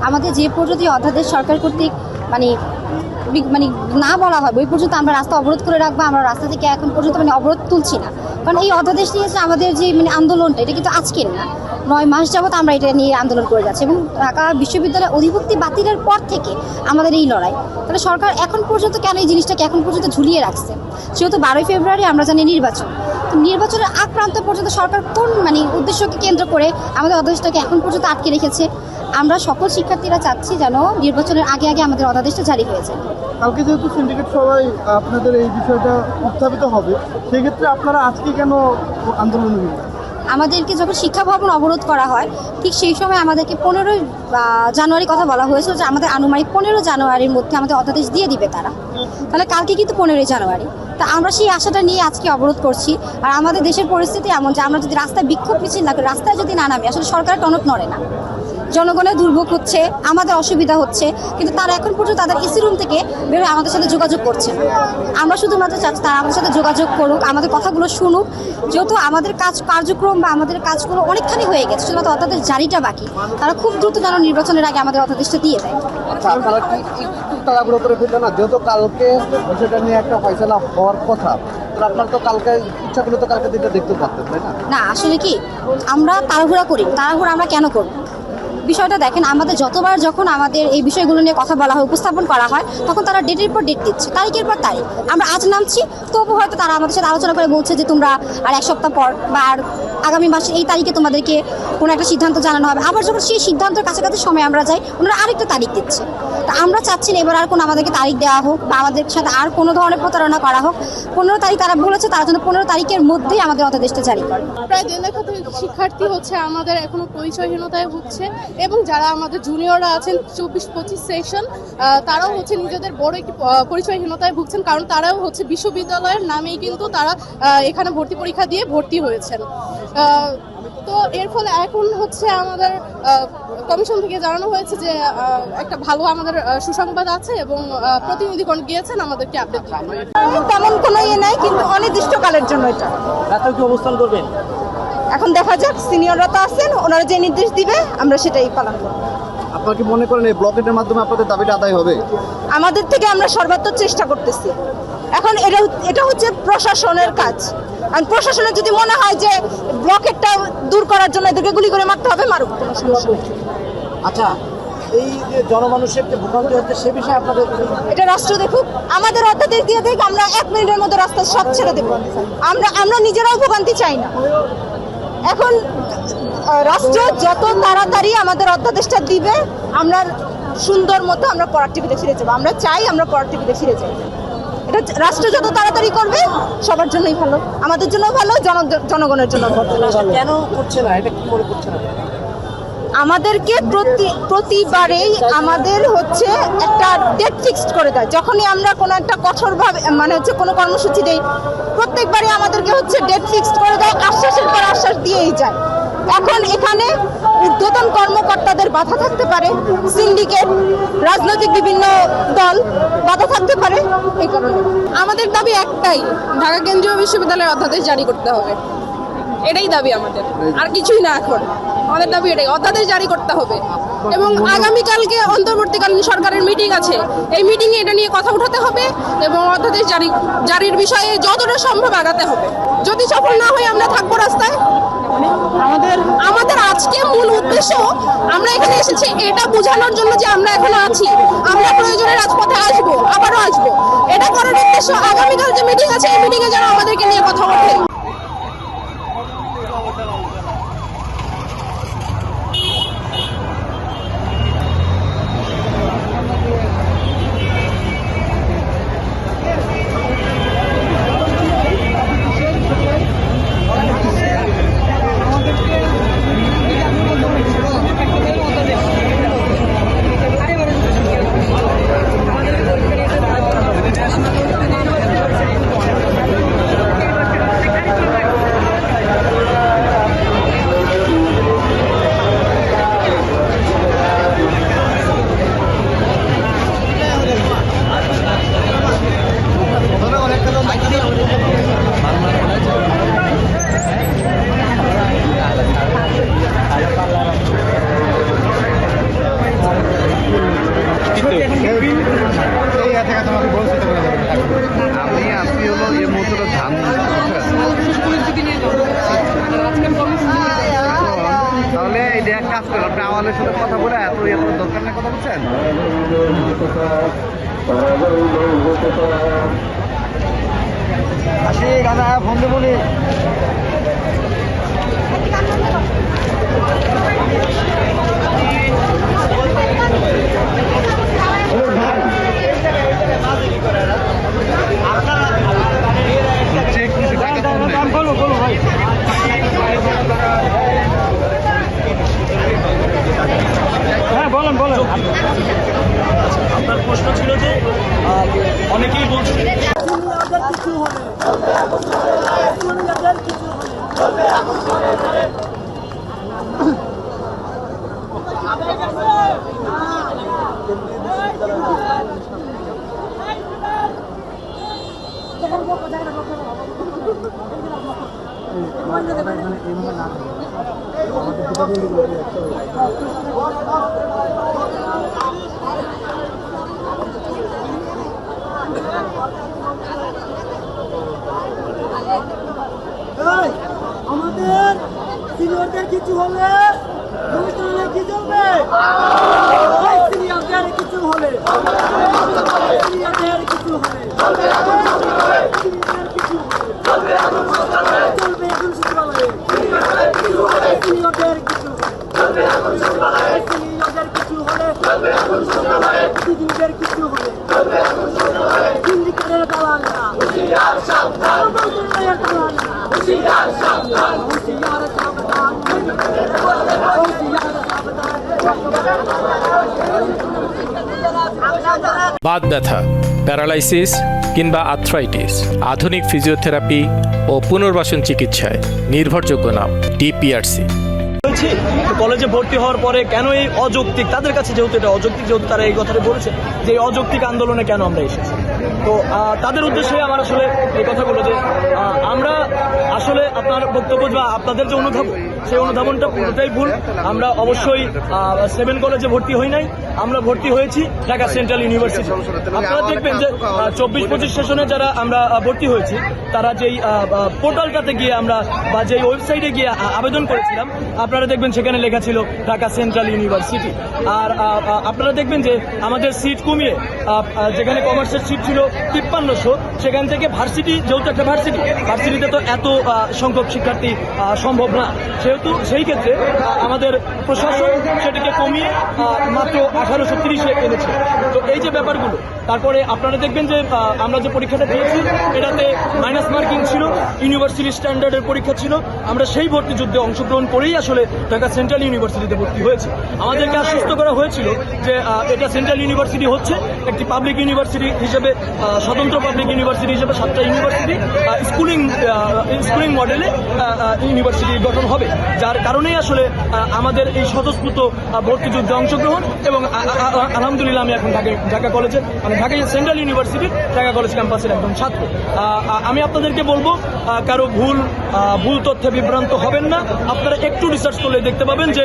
আমাদের যে পর্যন্ত অধ্যাদেশ সরকার কর্তৃক মানে মানে না বলা হয় ওই পর্যন্ত আমরা রাস্তা অবরোধ করে রাখবো। আমরা রাস্তা থেকে এখন পর্যন্ত মানে অবরোধ তুলছি না, কারণ এই অধ্যাদেশ নিয়েছে আমাদের যে মানে আন্দোলনটা, এটা কিন্তু আজকের না, 9 মাস যাবত আমরা এটা নিয়ে আন্দোলন করে যাচ্ছি এবং ঢাকা বিশ্ববিদ্যালয়ের অধিভুক্তি বাতিলের পর থেকে আমাদের এই লড়াই। তাহলে সরকার এখন পর্যন্ত কেন এই জিনিসটাকে এখন পর্যন্ত ঝুলিয়ে রাখছে? যেহেতু 12ই ফেব্রুয়ারি আমরা জানি নির্বাচন, তো নির্বাচনের আগ প্রান্ত পর্যন্ত সরকার কোন মানে উদ্দেশ্যকে কেন্দ্র করে আমাদের অধ্যাদেশটাকে এখন পর্যন্ত আটকে রেখেছে? আমরা সকল শিক্ষার্থীরা চাচ্ছি যেন নির্বাচনের আগে আগে আমাদের অধ্যাদেশটা জারি হয়ে যায়। কালকে যেহেতু সিন্ডিকেট সবাই আপনাদের এই বিষয়টা উত্থাপিত হবে, সেক্ষেত্রে আপনারা আজকে কেন আন্দোলনে নেমেছেন? আমাদেরকে যখন শিক্ষা ভবন অবরোধ করা হয় ঠিক সেই সময় আমাদেরকে 15 জানুয়ারি কথা বলা হয়েছিল যে আমাদের আনুমানিক 15 জানুয়ারির মধ্যে আমাদের অধ্যাদেশ দিয়ে দিবে তারা। তাহলে কালকে কিন্তু 15 জানুয়ারি, তা আমরা সেই আশাটা নিয়ে আজকে অবরোধ করছি। আর আমাদের দেশের পরিস্থিতি এমন যে আমরা যদি রাস্তায় বিক্ষোভ মিছিল না করি, রাস্তায় যদি না নামি, আসলে সরকার টনক নড়ে না, জনগণের দুর্ভোগ হচ্ছে, আমাদের অসুবিধা হচ্ছে, কিন্তু তারা এখন পর্যন্ত তাদের এসি রুম থেকে বেরোয় আমাদের সাথে যোগাযোগ করছে না। আমরা শুধুমাত্র চাচ্ছি তারা আমাদের সাথে যোগাযোগ করুক, আমাদের কথাগুলো শুনুক। যেহেতু আমাদের কার্যক্রম বা আমাদের কাজগুলো অনেকখানি হয়ে গেছে, শুধুমাত্র অধ্যাদেশ জারিটা বাকি। তারা খুব দ্রুত যেন নির্বাচনের আগে আমাদের অধ্যাদেশটা দিয়ে দেয়। আপনারা কি একটু তাড়াহুড়ো করে ফেললেন না? যেহেতু কালকে বিষয়টা নিয়ে একটা ফয়সালা হওয়ার কথা, আপনার তো কালকে ইচ্ছা করলে তো কালকে দিনটা দেখতে পারতেন, তাই না? না, আসলে কি আমরা তাড়াহুড়া করি, তাড়াহুড়া আমরা কেন করব? বিষয়টা দেখেন, আমাদের যতবার যখন আমাদের এই বিষয়গুলো নিয়ে কথা বলা হয়, উপস্থাপন করা হয়, তখন তারা ডেটের পর ডেট দিচ্ছে, তারিখের পর তারিখ। আমরা আজ নামছি, তবু হয়তো তারা আমাদের সাথে আলোচনা করে বলছে যে তোমরা আর 1 সপ্তাহ পর বা আর আগামী মাসে এই তারিখে তোমাদেরকে কোনো একটা সিদ্ধান্ত জানানো হবে। আবার যখন সেই সিদ্ধান্তের কাছাকাছি সময় আমরা যাই, ওনারা আরেকটা তারিখ দিচ্ছে। তা আমরা চাচ্ছি না এবার আর কোনো আমাদেরকে তারিখ দেওয়া হোক বা আমাদের সাথে আর কোনো ধরনের প্রতারণা করা হোক। 15 তারিখ তারা বলেছে, তারা যেন 15 তারিখের মধ্যেই আমাদের অধ্যাদেশটা জারি করে। প্রায় 1.5 লাখ শিক্ষার্থী হচ্ছে আমাদের এখনো পরিচয়হীনতায় ভুগছে, এবং যারা আমাদের জুনিয়ররা আছেন 24-25 সেশন, তারাও হচ্ছে নিজেদের বড় একটি পরিচয়হীনতায় ভুগছেন, কারণ তারাও হচ্ছে বিশ্ববিদ্যালয়ের নামেই কিন্তু তারা এখানে ভর্তি পরীক্ষা দিয়ে ভর্তি হয়েছেন। তো এর ফলে এখন হচ্ছে আমাদের কমিশন থেকে জানানো হয়েছে যে একটা ভালো আমাদের সুসংবাদ আছে এবং প্রতিনিধিগণ গিয়েছেন আমাদেরকে আপডেট দিতে। তেমন কোনো ইয়ে নাই, কিন্তু অনির্দিষ্টকালের জন্য এটা। রাতে কি অবস্থান করবেন? এখন দেখা যাক, সিনিয়ররা তো আছেন, ওনারা যে নির্দেশ দিবে আমরা সেটাই পালন করব। আপনারা কি মনে করেন এই ব্লকেটের মাধ্যমে আপনাদের দাবিটা আদায় হবে? আমাদের থেকে আমরা সর্বাত্মক চেষ্টা করতেছি। এখন এটা হচ্ছে প্রশাসনের কাজ। আর প্রশাসনের যদি মনে হয় যে ব্লকেটটা দূর করার জন্য এদেরকে গুলি করে মারতে হবে, মারুক, কোনো সমস্যা নেই। আচ্ছা, এই যে জনমানুষের যে ভোগান্তি হচ্ছে সে বিষয়ে আপনাদের এটা রাষ্ট্র দেখুক, আমাদের অধ্যাদেশ দিয়ে দেখ, আমরা 1 মিনিটের মধ্যে রাস্তা সব ছেড়ে দেবো। আমরা নিজেরাও ভোগান্তি চাই না। এখন রাষ্ট্র যত তাড়াতাড়ি আমাদের অধ্যাদেশটা দিবে, আমরা সুন্দর মতো আমরা পড়ার টিভিতে ফিরে যাবো। আমরা চাই আমরা পড়ার টিভিতে ফিরে যাই। এটা রাষ্ট্র যত তাড়াতাড়ি করবে সবার জন্যই ভালো, আমাদের জন্য ভালো, জনগণের জন্য ভালো। কেন করছে না, এটা কি মনে করছে না? আমাদেরকে প্রতিবারেই আমাদের হচ্ছে একটা ডেট ফিক্সড করে দেয়। যখনই আমরা কোনো একটা কঠোরভাবে মানে হচ্ছে কোনো কর্মসূচি দেই, প্রত্যেকবারই আমাদেরকে হচ্ছে ডেট ফিক্সড করে দেয়, আশ্বাসের পর আশ্বাস দিয়েই যায়। এখন এখানে ঊর্ধ্বতন কর্মকর্তাদের বাধা থাকতে পারে, সিন্ডিকেট, রাজনৈতিক বিভিন্ন দল বাধা থাকতে পারে। এই কারণে আমাদের দাবি একটাই, ঢাকা কেন্দ্রীয় বিশ্ববিদ্যালয়ের অধ্যাদেশ জারি করতে হবে। এটাই দাবি আমাদের, আর কিছুই না। এখন আমাদের দাবি এটাই, অধ্যাদেশ জারি করতে হবে। এবং আগামীকালকে অন্তর্বর্তীকালীন সরকারের মিটিং আছে, এই মিটিংয়ে এটা নিয়ে কথা উঠাতে হবে এবং অধ্যাদেশ জারির বিষয়ে যতটা সম্ভব আগাতে হবে। যদি সফল না হয় আমরা থাকবো রাস্তায়। আমাদের আজকে মূল উদ্দেশ্য, আমরা এখানে এসেছি এটা বোঝানোর জন্য যে আমরা এখনো আছি, আমরা প্রয়োজনে রাজপথে আসবো, আবারও আসবো। এটা করার উদ্দেশ্য আগামীকাল যে মিটিং আছে, এই মিটিংয়ে যেন আমাদেরকে নিয়ে কথা ওঠে। আমি আসি হলো এই মুহূর্তে ধান তাহলে এটা এক কাজ করেন আপনি আমাদের সাথে কথা বলে এত দরকার নেই কথা বলছেন আসি গানা ফোন দেবো নি চেক কিছু টাকা বলো বলো ভাই হ্যাঁ বলেন বলেন আপনার প্রশ্ন ছিল যে অনেকেই বলছে আমাদের সিনিয়রদের কিছু হলে অনুষ্ঠানে কি চলবে সিনিয়রদের কিছু হলে সিনিয়রদের কিছু হলে চলবে এখন সচিবালয়ে সিনিয়রদের কিছু হলে সিনিয়রদের কিছু হলে দিদিদের কিছু হলে সিন্ডিকেটের দালাল না হুঁশিয়ার সাবধান হুঁশিয়ার সাবধান হুঁশিয়ার সাবধান বাত ব্যথা, প্যারালাইসিস কিংবা আর্থ্রাইটিস, আধুনিক ফিজিওথেরাপি ও পুনর্বাসন চিকিৎসায় নির্ভরযোগ্য নাম ডিপিআরসি। কলেজে ভর্তি হওয়ার পরে কেন এই অযৌক্তিক, তাদের কাছে যেহেতু এটা অযৌক্তিক, যেহেতু তারা এই কথাটা বলেছে যে এই অযৌক্তিক আন্দোলনে কেন আমরা এসেছি, তো তাদের উদ্দেশ্যে আমার আসলে এই কথাগুলো যে আমরা আসলে আপনার বক্তব্য বা আপনাদের যে অনুধাবন, সেই অনুধাবনটা পুরোটাই ভুল। আমরা অবশ্যই 7 কলেজে ভর্তি হই নাই, আমরা ভর্তি হয়েছি ঢাকা সেন্ট্রাল ইউনিভার্সিটি। আপনারা দেখবেন যে 24-25 সেশনে যারা আমরা ভর্তি হয়েছি তারা যেই পোর্টালটাতে গিয়ে আমরা বা যেই ওয়েবসাইটে গিয়ে আবেদন করেছিলাম, আপনারা দেখবেন সেখানে লেখা ছিল ঢাকা সেন্ট্রাল ইউনিভার্সিটি। আর আপনারা দেখবেন যে আমাদের সিট কমিয়ে যেখানে কমার্সের সিট ছিল 5300, সেখান থেকে ভার্সিটি, যেহেতু একটা ভার্সিটিতে তো এত সংখ্যক শিক্ষার্থী সম্ভব না, সেহেতু সেই ক্ষেত্রে আমাদের প্রশাসন সেটিকে কমিয়ে মাত্র 1830-এ এনেছে। তো এই যে ব্যাপারগুলো, তারপরে আপনারা দেখবেন যে আমরা যে পরীক্ষাটা দিয়েছি এটাতে মাইনাস মার্কিং ছিল, ইউনিভার্সিটি স্ট্যান্ডার্ডের পরীক্ষা ছিল। আমরা সেই ভর্তি যুদ্ধে অংশগ্রহণ করেই আসলে ঢাকা সেন্ট্রাল ইউনিভার্সিটিতে ভর্তি হয়েছে। আমাদেরকে আশ্বস্ত করা হয়েছিল যে এটা সেন্ট্রাল ইউনিভার্সিটি হচ্ছে একটি পাবলিক ইউনিভার্সিটি হিসেবে, স্বতন্ত্র পাবলিক ইউনিভার্সিটি হিসেবে 7টা ইউনিভার্সিটি স্কুলিং মডেলে ইউনিভার্সিটি গঠন হবে, যার কারণেই আসলে আমাদের এই স্বতঃস্ফূর্ত ভর্তি যুদ্ধে অংশগ্রহণ। এবং আলহামদুলিল্লাহ আমি এখন ঢাকা কলেজে, মানে ঢাকা সেন্ট্রাল ইউনিভার্সিটির ঢাকা কলেজ ক্যাম্পাসের একজন ছাত্র। আমি আপনাদেরকে বলবো কারো ভুল তথ্যে বিভ্রান্ত হবেন না। আপনারা একটু রিসার্চ করলে দেখতে পাবেন যে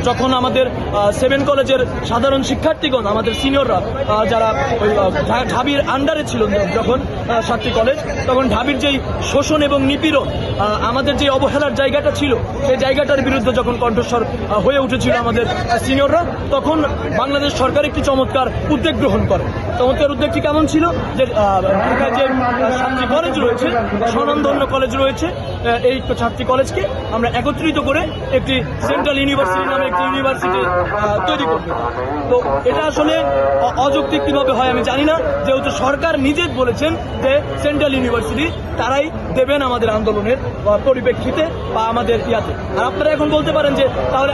যখন আমাদের 7 কলেজের সাধারণ শিক্ষার্থীগণ, আমাদের সিনিয়ররা যারা ঢাবির আন্ডারে ছিল, যখন 7টি কলেজ, তখন ঢাবির যেই শোষণ এবং নিপীড়ন, আমাদের যে অবহেলার জায়গাটা ছিল, সেই জায়গাটার বিরুদ্ধে যখন কণ্ঠস্বর হয়ে উঠেছিল আমাদের সিনিয়ররা, তখন বাংলাদেশ সরকার একটি চমৎকার উদ্যোগ গ্রহণ করে। চমৎকার উদ্যোগটি কেমন ছিল যে ঢাকায় যে 7টি কলেজ রয়েছে, স্বনামধন্য কলেজ রয়েছে, এই 7টি কলেজকে আমরা একত্রিত করে একটি সেন্ট্রাল ইউনিভার্সিটি নামে একটি ইউনিভার্সিটি তৈরি করবে। তো এটা আসলে অযৌক্তিক কিভাবে হয় আমি জানি না, যেহেতু সরকার নিজে বলেছেন যে সেন্ট্রাল ইউনিভার্সিটি তারাই দেবেন আমাদের আন্দোলনের পরিপ্রেক্ষিতে বা আমাদের ইয়াতে। আর আপনারা এখন বলতে পারেন যে তাহলে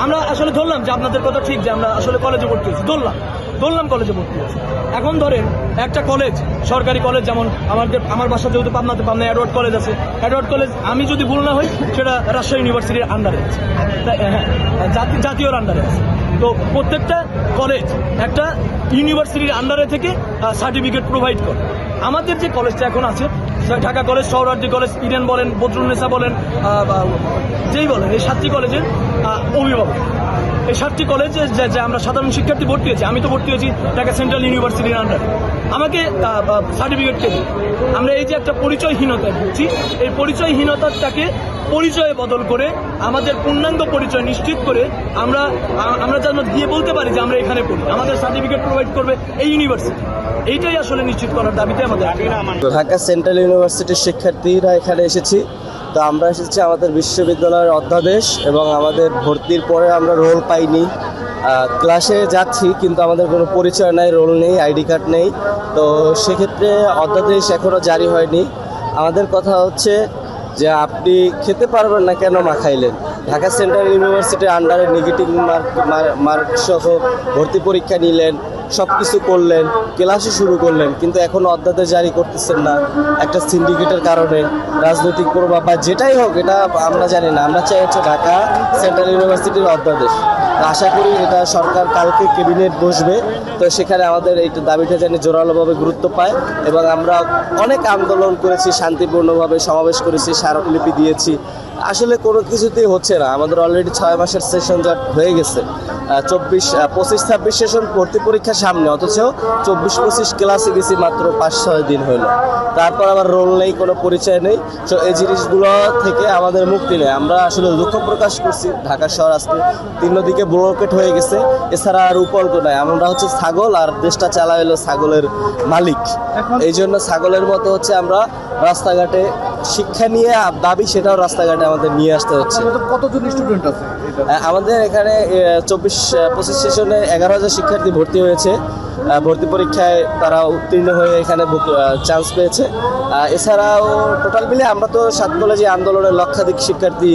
আমরা আসলে ধরলাম যে আপনাদের কথা ঠিক, যে আমরা আসলে কলেজে ভর্তি হয়েছি, ধরলাম কলেজে ভর্তি হয়েছি। এখন ধরেন একটা কলেজ, সরকারি কলেজ, যেমন আমার বাসা যেহেতু পাবনা এডওয়ার্ড কলেজ আছে, এডওয়ার্ড কলেজ আমি যদি ভুল না হই সেটা রাজশাহী ইউনিভার্সিটির আন্ডারে আছে, হ্যাঁ জাতীয়র আন্ডারে আছে। তো প্রত্যেকটা কলেজ একটা ইউনিভার্সিটির আন্ডারে থেকে সার্টিফিকেট প্রোভাইড করে। আমাদের যে কলেজটা এখন আছে, Dhaka college, Suhrawardy college, Eden বলেন, বদরুন্নেসা বলেন, যেই বলেন, এই 7টি কলেজের অভিভাবক এই 7টি কলেজে যে আমরা সাধারণ শিক্ষার্থী ভর্তি হয়েছি, আমি তো ভর্তি হয়েছি ঢাকা সেন্ট্রাল ইউনিভার্সিটির আন্ডারে, আমাকে সার্টিফিকেট কে দিই? আমরা এই যে একটা পরিচয়হীনতা দিচ্ছি, এই পরিচয়হীনতাটাকে পরিচয়ে বদল করে আমাদের পূর্ণাঙ্গ পরিচয় নিশ্চিত করে আমরা যেন দিয়ে বলতে পারি যে আমরা এখানে পড়ি, আমাদের সার্টিফিকেট প্রোভাইড করবে এই ইউনিভার্সিটি। এইটাই আসলে নিশ্চিত করার দাবিতে আমাদের। ঢাকা সেন্ট্রাল ইউনিভার্সিটির শিক্ষার্থীরা এখানে এসেছি। তো আমরা এসেছি আমাদের বিশ্ববিদ্যালয়ের অধ্যাদেশ এবং আমাদের ভর্তির পরে আমরা রোল পাইনি, ক্লাসে যাচ্ছি কিন্তু আমাদের কোনো পরিচয় নাই, রোল নেই, আইডি কার্ড নেই। তো সেক্ষেত্রে অধ্যাদেশ এখনও জারি হয়নি। আমাদের কথা হচ্ছে যে আপনি খেতে পারবেন না, কেন মাখাইলেন? ঢাকা সেন্ট্রাল ইউনিভার্সিটির আন্ডারে নেগেটিভ মার্ক সহ ভর্তি পরীক্ষা নিলেন, সব কিছু করলেন, ক্লাসে শুরু করলেন, কিন্তু এখনও অধ্যাদেশ জারি করতেছেন না। একটা সিন্ডিকেটের কারণে, রাজনৈতিক প্রভাব বা যেটাই হোক, এটা আমরা জানি না। আমরা চাই হচ্ছে ঢাকা সেন্ট্রাল ইউনিভার্সিটির অধ্যাদেশ। আশা করি এটা সরকার কালকে ক্যাবিনেট বসবে, তো সেখানে আমাদের এই দাবিটা যেন জোরালোভাবে গুরুত্ব পায়। এবং আমরা অনেক আন্দোলন করেছি, শান্তিপূর্ণভাবে সমাবেশ করেছি, স্মারকলিপি দিয়েছি, আসলে কোনো কিছুতেই হচ্ছে না। আমাদের অলরেডি 6 মাসের সেশন জট হয়ে গেছে, 25-26 সেশন ভর্তি পরীক্ষার সামনে, অথচ 24-25 ক্লাসে গেছি মাত্র 5-6 দিন হলো। তারপর আবার রোল নেই, কোনো পরিচয় নেই। তো এই জিনিসগুলো থেকে আমাদের মুক্তি নেই। আমরা আসলে দুঃখ প্রকাশ করছি। ঢাকা শহর আজকে 3 দিকে ব্লকেট হয়ে গেছে, এছাড়া আর উপাল্ট নাই। আমরা হচ্ছে ছাগল, আর দেশটা চালায় হলো ছাগলের মালিক। এই জন্য ছাগলের মতো হচ্ছে আমরা রাস্তাঘাটে শিক্ষা নিয়ে দাবি, সেটাও রাস্তাঘাটে আমাদের নিয়ে আসতে হচ্ছে। কতজন স্টুডেন্ট আছে? আমাদের এখানে 24-25 সেশনে 11,000 শিক্ষার্থী ভর্তি হয়েছে। ভর্তি পরীক্ষায় তারা উত্তীর্ণ হয়ে এখানে চান্স পেয়েছে। এছাড়াও টোটাল মিলে আমরা তো 7 কলেজে আন্দোলনের লক্ষাধিক শিক্ষার্থী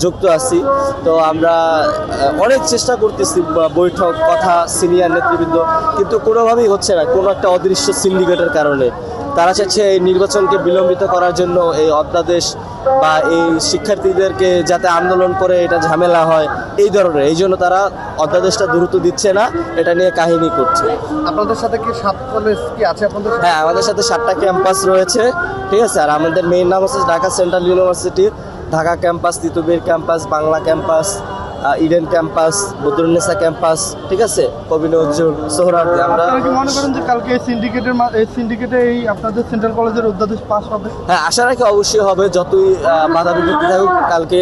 যুক্ত আছি। তো আমরা অনেক চেষ্টা করতেছি, বৈঠক, কথা, সিনিয়র নেতৃবৃন্দ, কিন্তু কোনোভাবেই হচ্ছে না, কোনো একটা অদৃশ্য সিন্ডিকেটের কারণে। তারা চাইছে এই নির্বাচনকে বিলম্বিত করার জন্য এই অধ্যাদেশ বা এই শিক্ষার্থীদেরকে যাতে আন্দোলন করে এটা ঝামেলা হয়, এই ধরনের। এই জন্য তারা অধ্যাদেশটা দ্রুত দিচ্ছে না, এটা নিয়ে কাহিনী করছে। আপনাদের সাথে কি 7 কলেজ কি আছে আপনাদের সাথে? হ্যাঁ, আমাদের সাথে 7টা ক্যাম্পাস রয়েছে, ঠিক আছে। আর আমাদের মেইন নাম হচ্ছে ঢাকা সেন্ট্রাল ইউনিভার্সিটির Dhaka campus, Titumir campus, Bangla campus, Eden campus, Badrunnesa campus, ঠিক আছে, কবি নজরুল, সোহরাওয়ার্দী। আমরা কি মনে করেন যে কালকে এই সিন্ডিকেটে এই আপনাদের সেন্ট্রাল কলেজের অধ্যাদেশ পাস হবে? হ্যাঁ, আশা রাখি অবশ্যই হবে। যতই বাধা বিপত্তি থাকুক, কালকে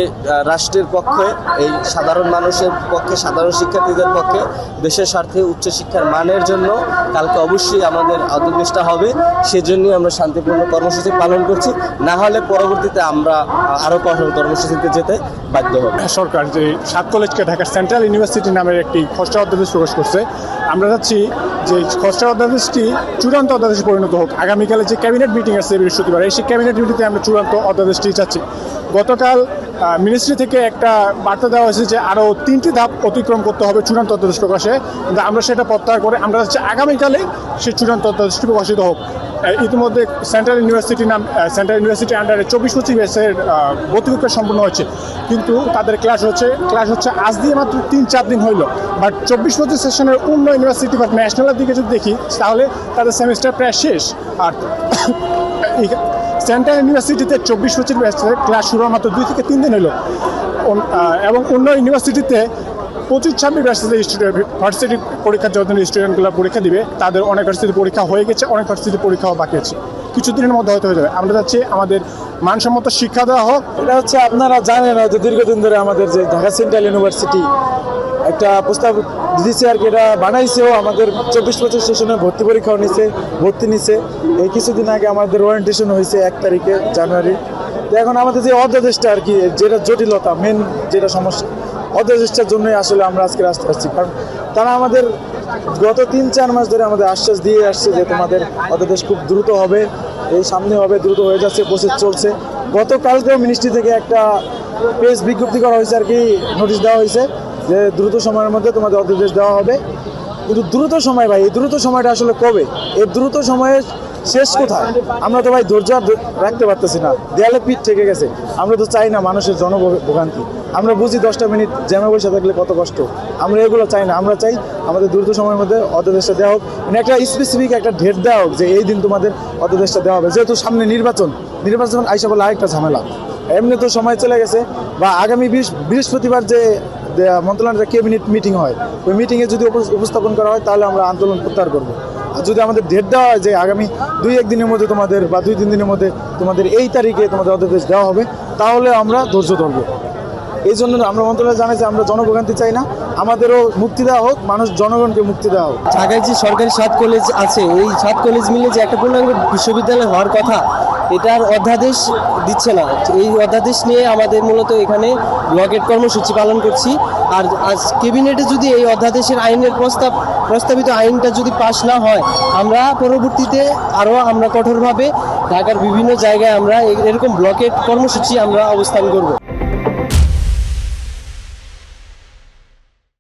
রাষ্ট্রের পক্ষে, এই সাধারণ মানুষের পক্ষে, সাধারণ শিক্ষার্থীদের পক্ষে, দেশের স্বার্থে উচ্চশিক্ষার মানের জন্য কালকে অবশ্যই আমাদের অধ্যাদেশটা হবে। সেজন্যই আমরা শান্তিপূর্ণ কর্মসূচি পালন করছি। না হলে পরবর্তীতে আমরা আরও কঠোর কর্মসূচিতে যেতে বাধ্য হব। সরকার যে 7 কলেজকে ঢাকা সেন্ট্রাল ইউনিভার্সিটি নামের একটি খসড়া অধ্যাদেশ প্রকাশ করছে, আমরা চাচ্ছি যে খসড়া অধ্যাদেশটি চূড়ান্ত অধ্যাদেশে পরিণত হোক। আগামীকালে যে ক্যাবিনেট মিটিং আছে বৃহস্পতিবার, এই সেই ক্যাবিনেট মিটিংতে আমরা চূড়ান্ত অধ্যাদেশটি চাচ্ছি। গতকাল মিনিস্ট্রি থেকে একটা বার্তা দেওয়া হয়েছে যে আরও 3টি ধাপ অতিক্রম করতে হবে চূড়ান্ত অধ্যাদেশ প্রকাশে, কিন্তু আমরা সেটা প্রত্যাহার করে আমরা চাচ্ছি আগামীকালে সেই চূড়ান্ত অধ্যাদেশটি প্রকাশিত হোক। ইতিমধ্যে সেন্ট্রাল ইউনিভার্সিটির আন্ডারে 24-25 ব্যাচের ভর্তি পরীক্ষা সম্পূর্ণ হয়েছে, কিন্তু তাদের ক্লাস হচ্ছে আজ দিয়ে মাত্র 3-4 দিন হইল। বাট 24-25 সেশনের অন্য ইউনিভার্সিটি বা ন্যাশনালের দিকে যদি দেখি, তাহলে তাদের সেমিস্টার প্রায় শেষ। আর সেন্ট্রাল ইউনিভার্সিটিতে 24-25 ব্যাচের ক্লাস শুরু মাত্র 2 থেকে 3 দিন হলো, এবং অন্য ইউনিভার্সিটিতে 25-26 ব্যাচের স্টুডেন্ট ভার্সিটি পরীক্ষার জন্য স্টুডেন্টগুলো পরীক্ষা দিবে। তাদের অনেক ভার্সিটি পরীক্ষা হয়ে গেছে, অনেক ভার্সিটি পরীক্ষাও বাকি আছে, কিছুদিনের মধ্যে হয়তো হয়ে যাবে। আমরা চাচ্ছি আমাদের মানসম্মত শিক্ষা দেওয়া হোক। এটা হচ্ছে আপনারা জানেন হয়তো দীর্ঘদিন ধরে আমাদের যে ঢাকা সেন্ট্রাল ইউনিভার্সিটি একটা প্রস্তাব দিয়েছে আর কি, এটা বানাইছেও। আমাদের 24-25 সেশনে ভর্তি পরীক্ষাও ভর্তি নিছে। এই কিছুদিন আগে আমাদের ওরিয়েন্টেশন হয়েছে 1 তারিখে জানুয়ারি। তো এখন আমাদের যে অধ্যাদেশটা আর কি, যেটা জটিলতা, মেন যেটা সমস্যা, অধ্যাদেশটার জন্যই আসলে আমরা আজকে আসতে পারছি। কারণ তারা আমাদের গত 3-4 মাস ধরে আমাদের আশ্বাস দিয়ে আসছে যে তোমাদের অধ্যাদেশ খুব দ্রুত হবে, এই সামনে হবে, দ্রুত হয়ে যাচ্ছে, প্রসেস চলছে। গতকালকেও মিনিস্ট্রি থেকে একটা প্রেস বিজ্ঞপ্তি করা হয়েছে আর কি, নোটিশ দেওয়া হয়েছে যে দ্রুত সময়ের মধ্যে তোমাদের অধ্যাদেশ দেওয়া হবে। কিন্তু দ্রুত সময় ভাই, এই দ্রুত সময়টা আসলে কবে? এই দ্রুত সময়ের শেষ কোথায়? আমরা তো ভাই ধৈর্য রাখতে পারতেছি না, দেয়ালে পিঠ থেকে গেছে। আমরা তো চাই না মানুষের জনভোগান্তি। আমরা বুঝি 10টা মিনিট জ্যামে বসে থাকলে কত কষ্ট, আমরা এগুলো চাই না। আমরা চাই আমাদের দ্রুত সময়ের মধ্যে অধ্যাদেশটা দেওয়া হোক, মানে একটা স্পেসিফিক একটা ডেট দেওয়া হোক যে এই দিন তোমাদের অধ্যাদেশটা দেওয়া হবে। যেহেতু সামনে নির্বাচন আইসা বলে আরেকটা ঝামেলা, এমনি তো সময় চলে গেছে। বা আগামী বৃহস্পতিবার যে মন্ত্রণালয়ের যে ক্যাবিনেট মিটিং হয় ওই মিটিংয়ে যদি উপস্থাপন করা হয় তাহলে আমরা আন্দোলন প্রত্যাহার করব। আর যদি আমাদের ডেট দেওয়া হয় যে আগামী 2-1 দিনের মধ্যে তোমাদের বা 2-3 দিনের মধ্যে তোমাদের এই তারিখে তোমাদের অধ্যাদেশ দেওয়া হবে, তাহলে আমরা ধৈর্য ধরবো। এই জন্য আমরা মন্ত্রণালয় জানাই যে আমরা জনভোগান্তি চাই না, আমাদেরও মুক্তি দেওয়া হোক, মানুষ জনগণকে মুক্তি দেওয়া হোক। ঢাকায় যে সরকারি 7 কলেজ আছে, এই 7 কলেজ মিলে যে একটা পূর্ণাঙ্গ বিশ্ববিদ্যালয় হওয়ার কথা, এটার অধ্যাদেশ দিচ্ছে না। এই অধ্যাদেশ নিয়ে আমাদের মূলত এখানে ব্লকেট কর্মসূচি পালন করছি। আর আজ ক্যাবিনেটে যদি এই অধ্যাদেশের আইনের প্রস্তাবিত আইনটা যদি পাশ না হয়, আমরা পরবর্তীতে আরও আমরা কঠোরভাবে ঢাকার বিভিন্ন জায়গায় আমরা এরকম ব্লকেট কর্মসূচি আমরা অবস্থান করব।